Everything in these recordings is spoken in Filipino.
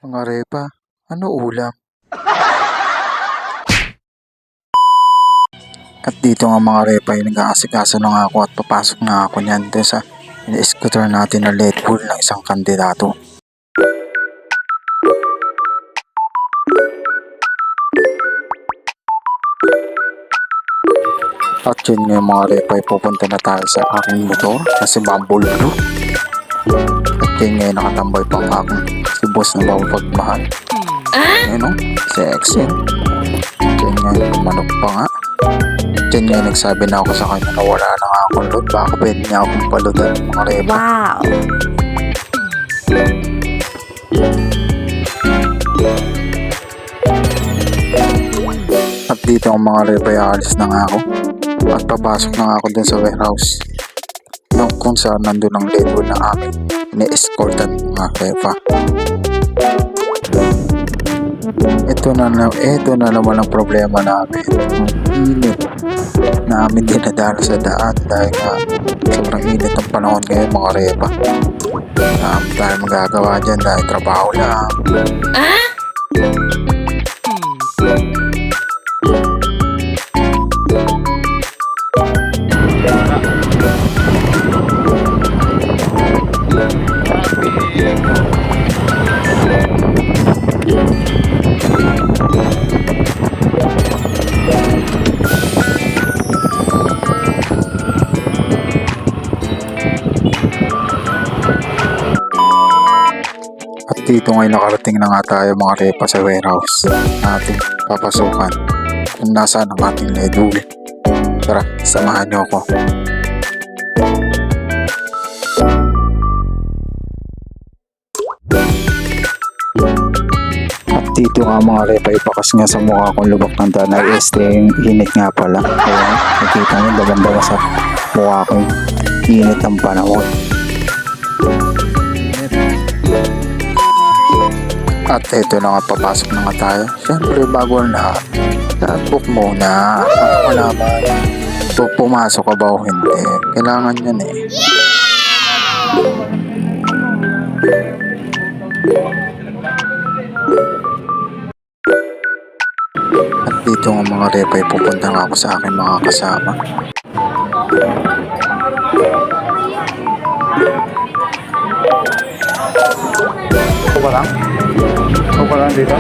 Mga repa, ano ulam? At dito nga mga repa, yung nag-aasikaso na nga ako at papasok na ako niyan doon sa scooter natin na Red Bull ng isang kandidato. At yun nga mga repa, pupunta na tayo sa aking motor na si Bumble Blue. At yun nga nakatambay pang akong si boss na mapagmahal. Ano? Sexy. Yun nga manok pa nga. Diyan nga nagsabi na ako sa kanya na wala na nga akong load. Baka pwede niya akong paludan mga repa. Wow! At dito ang mga repa, alis na nga ako. At papasok na nga ako dun sa warehouse. Doon kung saan nandun ang Red Bull na amin. Ini-escortan mga repa. Ito na naman ang problema namin. Ang init na amin dinadala sa daan dahil nga sobrang init ng panahon ngayon mga repa. Tayo magagawa dyan dahil trabaho lang. At dito ngayon nakarating na nga tayo mga repa sa warehouse na ating papasukan kung nasaan ang ating Red Bull. Tara, samahan niyo ako. At dito nga mga repa, ipakas nga sa mukha kong lubak ng dana. Yung init nga pala. Kaya nakita nyo daban-dawa sa mukha kong init ng panahon. At ito na nga, papasok na nga tayo. Siyempre bago ang lahat, book muna. Wala ba? Pumasok ka ba o hindi? Kailangan yan eh. At dito nga mga repa, pupunta nga ako sa aking mga kasama. Ito ba lang? Ito ba lang dito?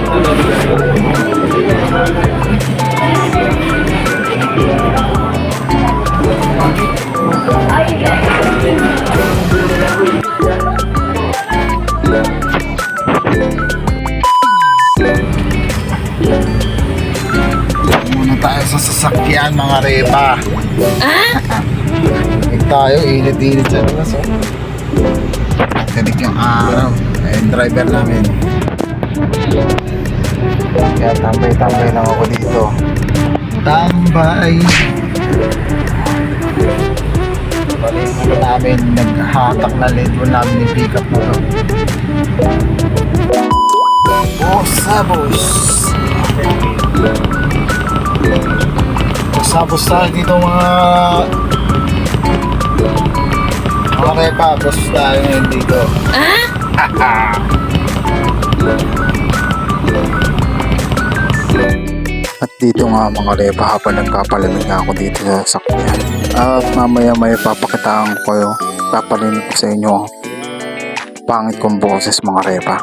Muna tayo sa sasakyan mga repa. Tayo, init-init sa labas. Tinik yung araw. Ayun, driver namin. Kaya tambay-tambay lang ako dito. Tambay! Balik namin, naghatak na Red Bull namin yung pick-up na to. Sabos! Sabos tayo dito mga repa, boss tayo ngayon dito. At dito nga mga repa, habang nagpapalamig ako dito sa sakyan. At mamaya papakitaan ko kayo, papalinig ko sa inyo pangit kong boses mga repa.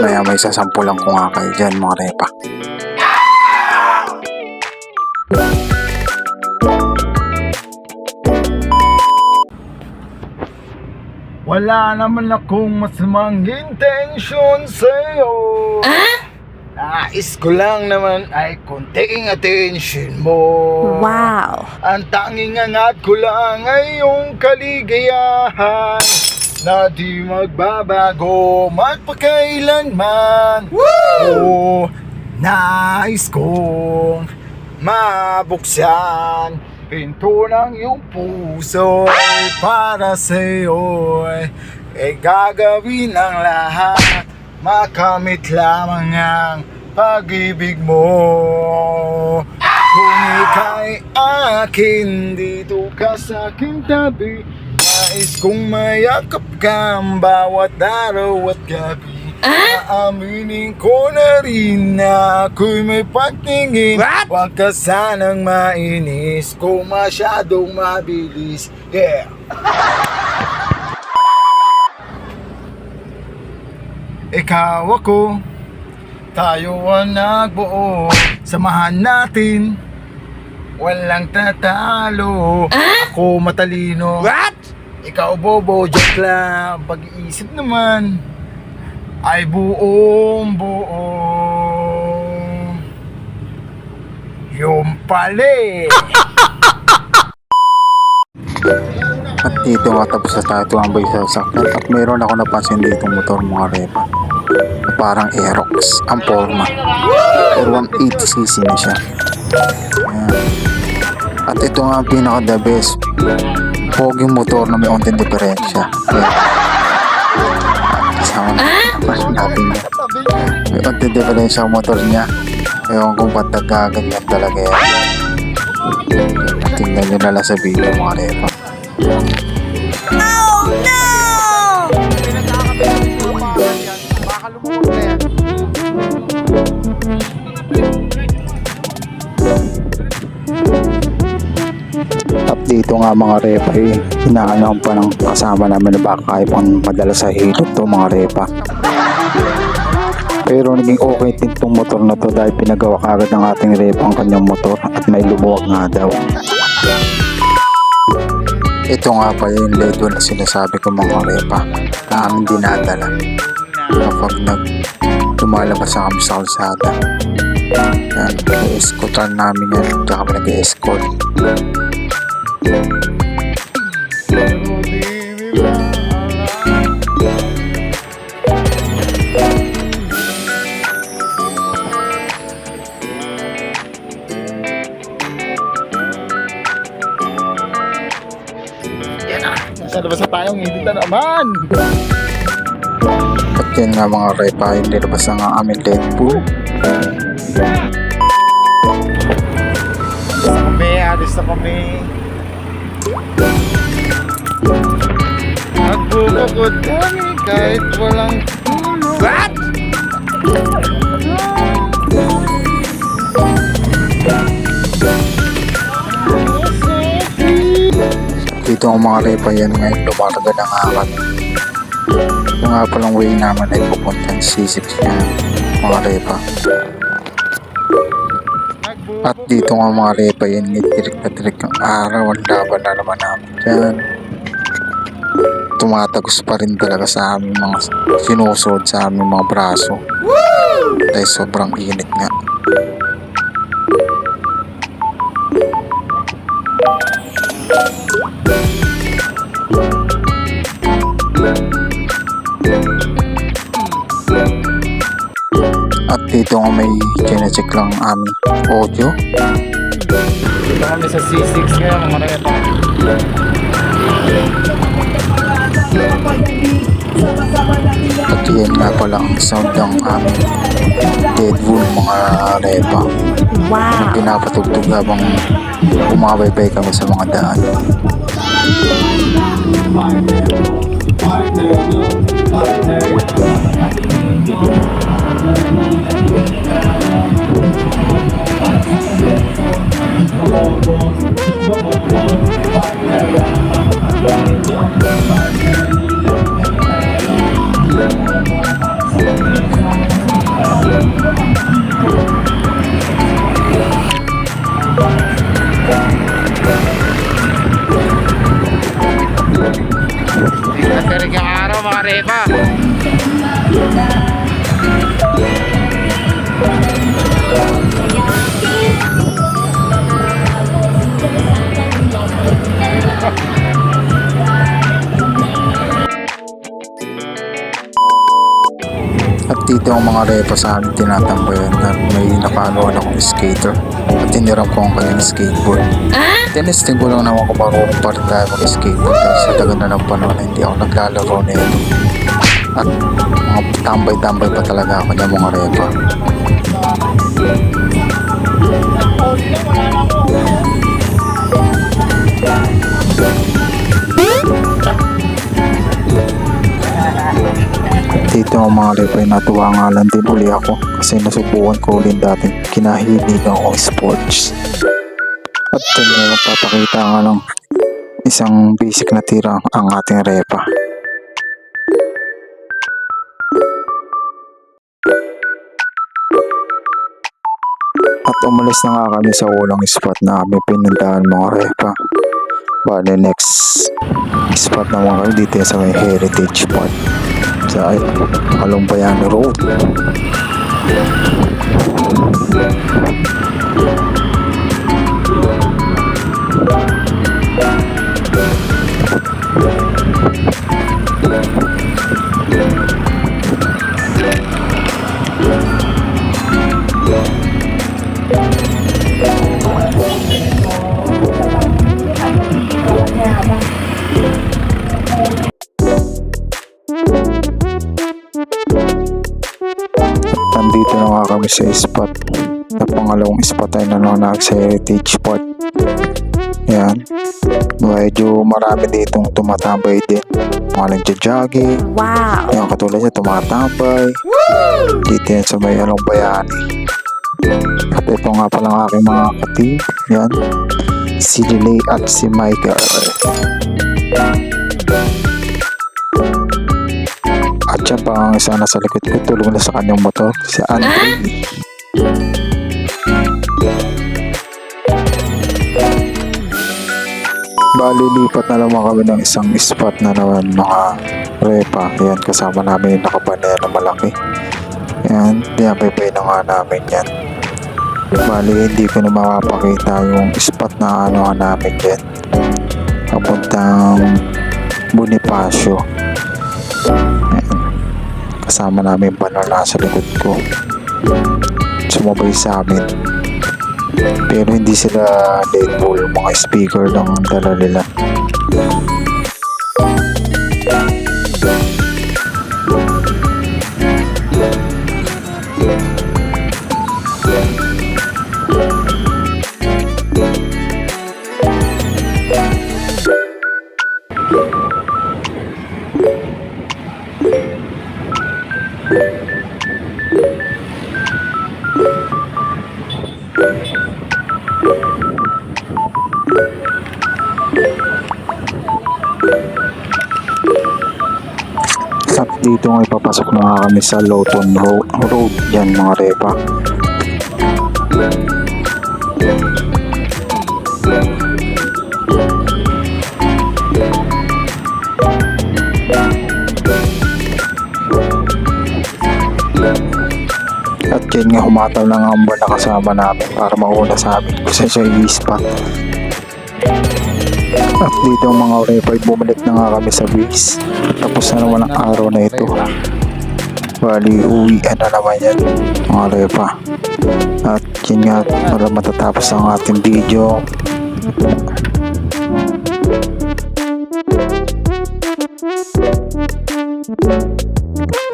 Maya may sasampulan ko nga kayo dyan mga repa. Wala naman akong masamang intensyon sa'yo. Nais ko lang naman ay konting attention mo. Wow! Ang tanging angat ko lang ay yung kaligayahan na di magbabago magpakailanman. Oh, nais kong mabuksan pinto ng iyong puso para sa'yo. Gagawin ang lahat, makamit lamang ang pag-ibig mo. Kung ika'y akin, dito ka sa aking tabi. Nais kong mayakap ka ang bawat araw at gabi. Aaminin ko na rin na ako'y may pagtingin. Huwag ka sanang mainis kung masyadong mabilis. Yeah! Ikaw ako, tayo ang nagbuo. Samahan natin, walang tatalo. Ako matalino. Ikaw bobo, joke lang. Pag-iisip naman ay buong buo. Yung pali. At dito nga tapos na tayo tumambay sa sakyan at mayroon ako napansin dito motor mga repa na parang Aerox ang forma pero 180cc na siya. Ayan. At ito nga ang pinaka the best poging motor na may onting diferensya. Ayan. Kasama natin niya may onting diferensya ang motor niya. Ewan kung ba't nagkaganyan talaga yan. Tingnan nyo na lang sa video mga repa. Oh no! At dito nga mga repa inaano pa ng kasama namin na baka kaya pang madala sa hilot to mga repa. Pero naging okay din tong motor na to dahil pinagawa kagad ng ating repa ang kanyang motor at may lumuwag nga daw. Ito nga pala yung ledo na sinasabi ko mga repa na aming dinadala kapag lumalabas na kami sa kalsada. Yan, i-escortan namin yan kaya kami nag-escort. Nasa labas na tayong hindi na naman. At yan nga mga repa yung nilabas na nga aming Red Bull. Alis na kami. Nagbubukod kami kahit walang tulog. What? Dito ang mga repa yan ngayon lumarga ng akat. Yung nga palang way naman ay pupuntan C6 yan mga repa. At dito nga mga repa yan nitirik na tirik ang araw ang laban na naman namin dyan. Tumatagos pa rin talaga sa aming mga sinusod sa aming mga braso dahil sobrang init nga. At dito nga may check lang aming audio. Dito kami sa C6 ngayon mga repa. At yan nga pala ang sound ng aming Deadpool mga repa. Wow. Pinapatugtog habang bumabaybay kami sa mga daan. Natirik yung araw mga repa. At dito ang mga repa sa amin tinatambayan na may nakaanoan akong skater at tiniram ko ang kanyang skateboard. Tinesting ko lang naman kung marunong pa rin tayo mag-skateboard dahil sa tagal na ng panahon na hindi ako naglalaro nito. At mga tambay-tambay pa talaga ako niya mga repa. dito ang mga repay natuwa nga lang din uli ako kasi nasubukan ko ulit dating kinahiligan ko sports. At ngayon papakita nga ng isang basic na tira ang ating repa. At umalis na nga kami sa unang spot na aming pinuntahan mga repa. Bale next spot naman kami dito sa may heritage spot sa Alumpayano Road. Nandito na nga kami sa spot na pangalawang spot ay nanonag sa heritage spot. Yan, medyo marami ditong tumatambay din, mga nagja-jogging. Wow! Yan, katulad niya tumatambay dito yan sa may Bayani. At ito nga pala ang aking mga kating. Yan, si Lily at si Micah. At siya pa ang isa na sa likod ko, tulong na sa kanyang motor, si Andre. Bali, lipat na naman kami ng isang spot na naman mga repa. Yan, kasama namin yung nakabanera na malaki. Yan, pinapaypay na nga namin yan. Bali, hindi ko na mapapakita yung spot na ano namin yan. Papuntang Bonifacio. Yan. Kasama namin yung banner na sa likod ko. Sumabay sa amin. Pero hindi sila Deadpool, mga speaker ng dala nila. At dito nga ipapasok na nga kami sa Lawton Road. Yan mga repa. At yan nga humataw na nga ang bar na kasama namin para mauna sa amin kasi siya i-spot. At dito ang mga repa, bumalik na nga kami sa base. Tapos na naman ang araw na ito. Bali, uwian na naman yan mga repa. At yun nga, para matatapos ang ating video.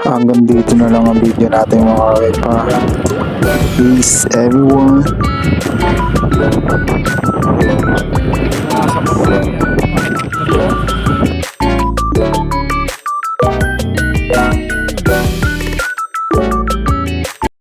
Hanggang dito na lang ang video natin mga repa. Peace everyone.